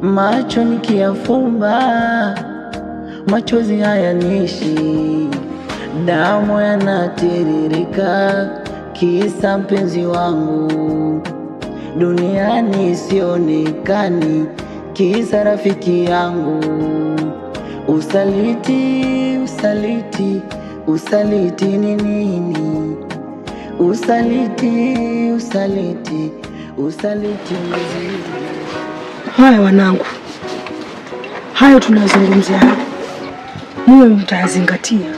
Macho nikiyafumba, machozi hayanishi, damu yanatiririka, kisa mpenzi wangu duniani sionekani, kisa rafiki yangu. Usaliti, usaliti, usaliti ni nini? Usaliti, usaliti, usaliti mzuri. Haya wanangu, hayo tunazungumzia hapa, niwe mtayazingatia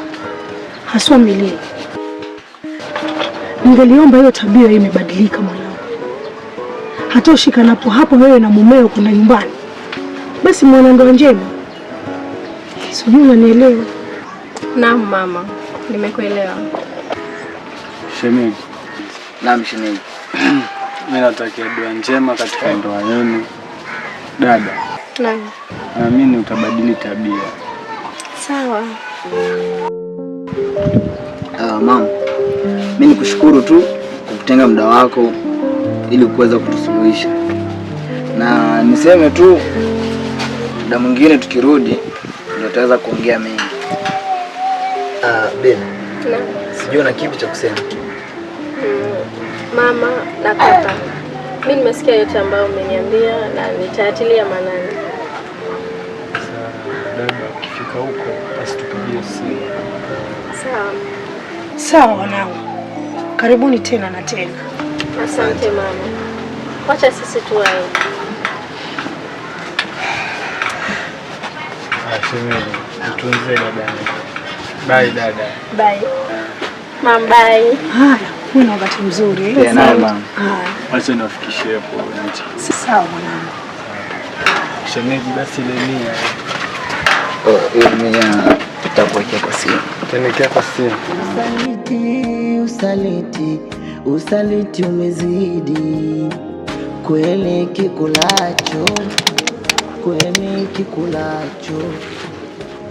haswa milele. Ningeliomba hiyo tabia imebadilika mwanangu. Hata ushikanapo hapo wewe na mumeo kuna nyumbani, basi mwanandoa njema. Sijui unanielewa? Naam mama, nimekuelewa. Shemeji. Naam shemeji. Mimi natakia dua njema katika ndoa yenu. Dada. Naam. Naamini utabadili tabia. Sawa. Mama, mimi nikushukuru tu kwa kutenga muda wako ili kuweza kutusuluhisha. Na niseme tu muda mwingine tukirudi ndio tutaweza kuongea mengi. Babe. Naam. Sijui na kipi cha kusema. Mama na kaka, mimi nimesikia yote ambayo umeniambia na nitayatilia maanani. Dada, ukifika huko basi tupigie simu. Sawa. Sawa wanangu, karibuni tena na tena. Asante mama. Wacha sisi tuwae. Shemeji, mtunze dada. Bye dada. Bye. Mama bye. Haya, kuna wakati mzuri. Tena mama. Haya. Wacha niwafikishie hapo nje. Sawa mwanangu. Shemeji, basi lemia. Mimi tutakuwekea kwa simu. Tenekea kwa simu. Usaliti, usaliti, usaliti umezidi, kweli kikulacho, kweli kikulacho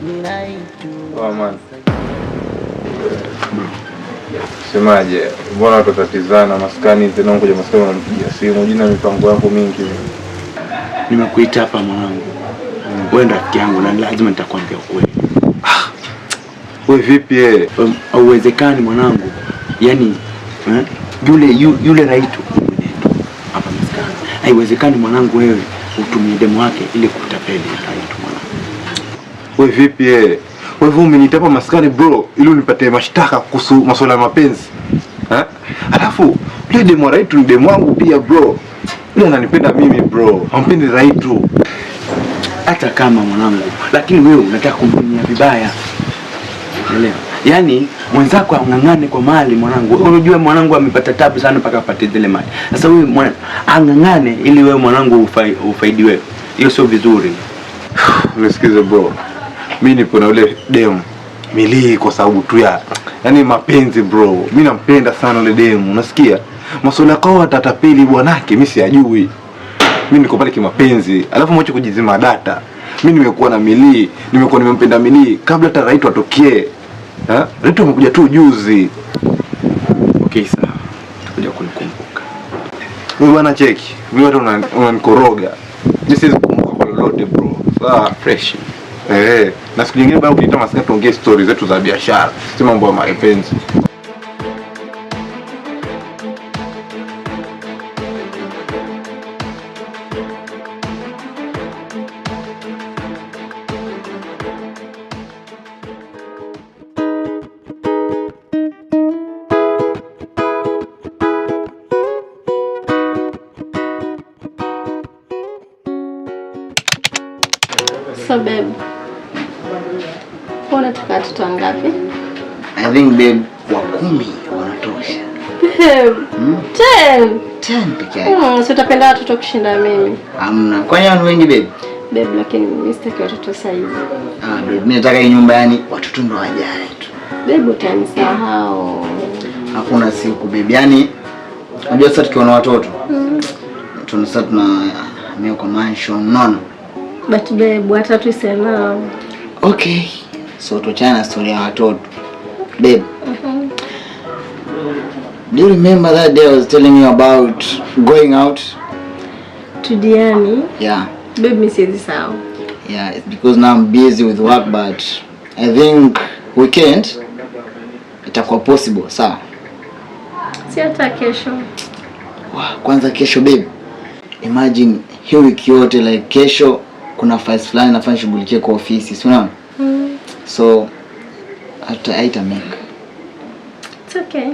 ninaitu. Man. Semaje, mbona tutatizana maskani tena ngoja maskani unampigia simu jina mipango yako mingi. Nimekuita hapa mwanangu. Wewe ndo rafiki yangu na lazima nitakwambia ukweli. Wewe vipi Hauwezekani mwanangu. Yaani yule Raitu hapa maskani. Haiwezekani mwanangu wewe utumie demo wake ili kutapeli Raitu mwanangu. Wewe vipi Wewe umeniita hapa maskani bro ili unipatie mashtaka kuhusu masuala ya mapenzi. Alafu yule demo Raitu ni demo wangu pia bro. Yule ananipenda mimi bro. Hampendi Raitu. Hata kama mwanangu, lakini wewe unataka kumtumia vibaya. Unaelewa? Yaani mwenzako angangane kwa mali mwanangu. Unajua mwanangu amepata tabu sana mpaka apate zile mali. Sasa wewe angangane ili wewe mwanangu ufaidi wewe. Hiyo sio vizuri. Nisikize bro. Mimi nipo na yule demu Milii kwa sababu tu ya yaani mapenzi bro. Mimi nampenda sana yule demu. Unasikia? Masuala kwa atatapeli bwanake mimi siyajui. Mimi niko pale kimapenzi. Alafu mwache kujizima data. Mimi nimekuwa na Milii, nimempenda Milii kabla hata Raitu atokee. Raitu amekuja tu juzi. Okay sawa. Tutakuja kunikumbuka. Wewe bwana cheki. Mimi hata unanikoroga. This is kumbuka kwa lolote bro. Sawa fresh. Na siku nyingine bado ukiita maskani tuongee stories zetu za biashara. Si mambo ya mapenzi. So babe, unataka watoto wangapi? I think babe, 10 wanatosha. Babe, 10 pekee yake. Si utapenda watoto kushinda mimi? Hamna. Kwani watu wengi babe? Babe, lakini mimi sitaki watoto sasa hivi. Babe, mimi nataka hii nyumba yani watoto ndo wajae tu. Babe, utanisahau. Hakuna siku babe. Yani unajua sasa tukiona watoto tunasema tuna kwa mansion nono. But babe, hata tusema. Okay. So tuachana story ya watoto. Babe. Do you remember that day I was telling you about going out? To Diani? Yeah. Babe, mimi siwezi sawa. Yeah, it's because now I'm busy with work, but I think weekend itakuwa possible, sawa? Si hata kesho. Kwanza kesho babe. Imagine hiyo wiki yote like kesho kuna files fulani nafanya shughulikie kwa ofisi, si unaona? So haita make. It's okay.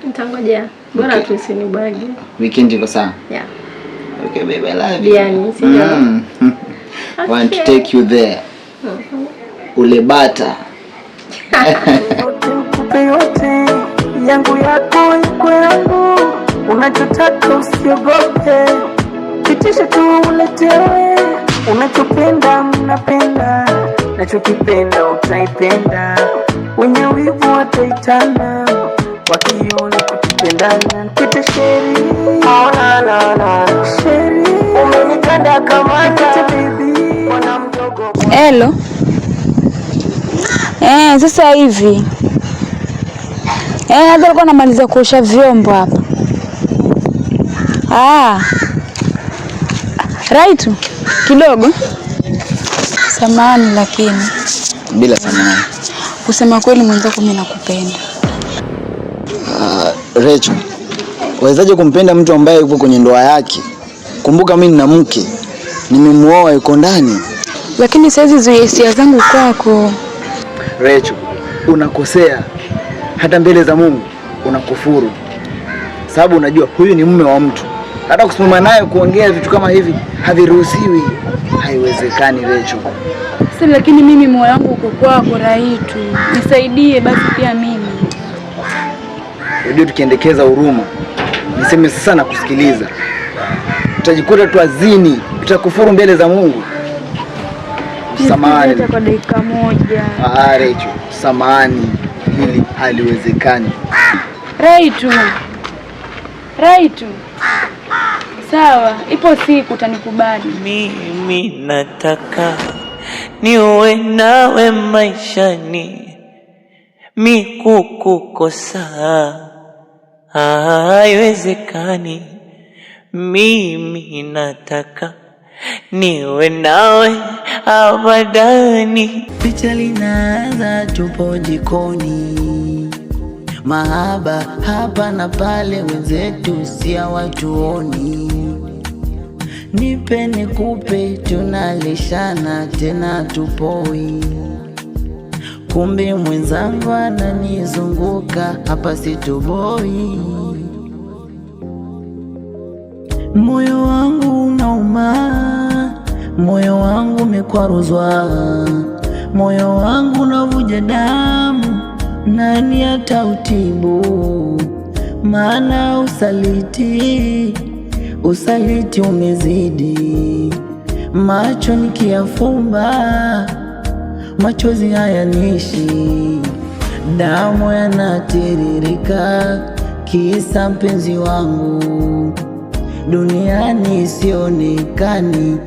Nitangojea. Bora tu usinibage. Weekend iko sawa? Yeah. Okay baby, I love you. Diani, sio? Okay. Want to take you there. Ule bata. Nikupe yote yangu yako iko yangu, unachotaka usiogope, kitisha tu uletewe, unachopenda mnapenda, nachokipenda utaipenda, wenye wivu wataitana, wakiona kutupendana, kite sheri, oh la la la, sheri, umenikanda kama kite baby, mwana mdogo. Hello. Sasa hivi. Hata alikuwa anamaliza kuosha vyombo hapa. Right kidogo. Samahani lakini. Bila samahani. Kusema kweli mwenzako mimi nakupenda. Rachel, wawezaje kumpenda mtu ambaye yupo kwenye ndoa yake? Kumbuka mimi nina mke. Nimemuoa, yuko ndani. Lakini siwezi zuia hisia zangu kwako. Rachel, unakosea. Hata mbele za Mungu unakufuru. Sababu unajua huyu ni mume wa mtu. Hata kusimama naye kuongea vitu kama hivi haviruhusiwi. Haiwezekani Rachel. Sasa lakini mimi moyo wangu uko kwako Raitu. Nisaidie basi pia mimi. Unajua tukiendekeza huruma. Niseme sasa na kusikiliza. Utajikuta tu azini, utakufuru mbele za Mungu. Samahani. Kwa dakika moja. Rachel, samahani. Hili haliwezekani. Raitu. Sawa, ipo siku utanikubali. Mimi nataka niwe nawe maishani, kukukosa haiwezekani. Mimi nataka niwe nawe abadani. Picha linaanza tupo jikoni, mahaba hapa na pale, wenzetu si hawatuoni. Nipe nikupe, tunalishana tena tupoi, kumbe mwenzangu ananizunguka hapa situboi. Moyo wangu unauma, moyo wangu umekwaruzwa, moyo wangu unavuja damu, nani atautibu? Maana usaliti umezidi, macho nikiyafumba machozi hayanishi, damu yanatiririka, kisa mpenzi wangu duniani sionekani.